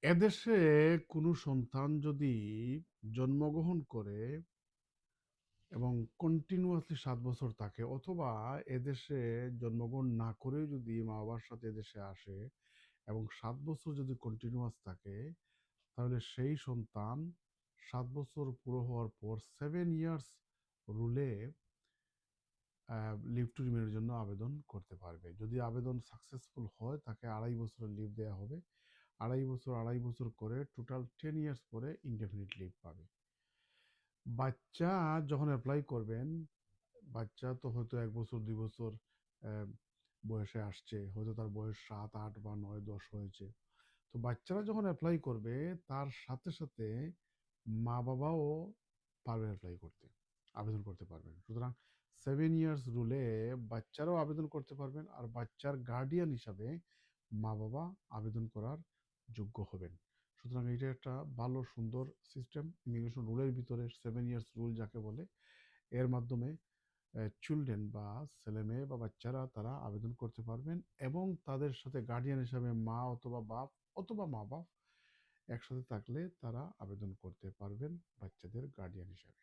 এদেশে কোনো সন্তান যদি জন্মগ্রহণ করে এবং কন্টিনিউয়াসলি ৭ বছর থাকে, অথবা এদেশে জন্মগ্রহণ না করেও যদি মা বাবার সাথে এদেশে আসে এবং ৭ বছর যদি কন্টিনিউয়াস থাকে, তাহলে সেই সন্তান ৭ বছর পুরো হওয়ার পর 7 ইয়ার্স রুলে লিভ টু রিমেনের জন্য আবেদন করতে পারবে। যদি আবেদন সাকসেসফুল হয়, তাকে ২.৫ বছরের লিভ দেওয়া হবে। ২.৫ বছর করে টোটাল 10 ইয়ার্স পরে ইনডেফিনিট লিভ পাবে। বাচ্চা যখন অ্যাপ্লাই করবেন, বাচ্চা তো হয়তো ১ বছর ২ বছর বয়সে আসছে, হয়তো তার বয়স ৭, ৮ বা ৯, ১০ হয়েছে। তো বাচ্চারা যখন অ্যাপ্লাই করবে, তার সাথে সাথে মা বাবাও পারবে অ্যাপ্লাই করতে, আবেদন করতে পারবেন। সুতরাং 7 ইয়ার্স রুলে বাচ্চারাও আবেদন করতে পারবেন, আর বাচ্চার গার্ডিয়ান হিসাবে মা বাবা আবেদন করার যোগ্য হবেন। সুতরাং এটা একটা ভালো সুন্দর সিস্টেম। ইমিগ্রেশন রুলের ভিতরে 7 ইয়ার্স রুল যাকে বলে, এর মাধ্যমে চিলড্রেন বা ছেলে মেয়ে বা বাচ্চারা তারা আবেদন করতে পারবেন, এবং তাদের সাথে গার্ডিয়ান হিসাবে মা অথবা বাপ অথবা মা বাপ একসাথে থাকলে তারা আবেদন করতে পারবেন বাচ্চাদের গার্ডিয়ান হিসাবে।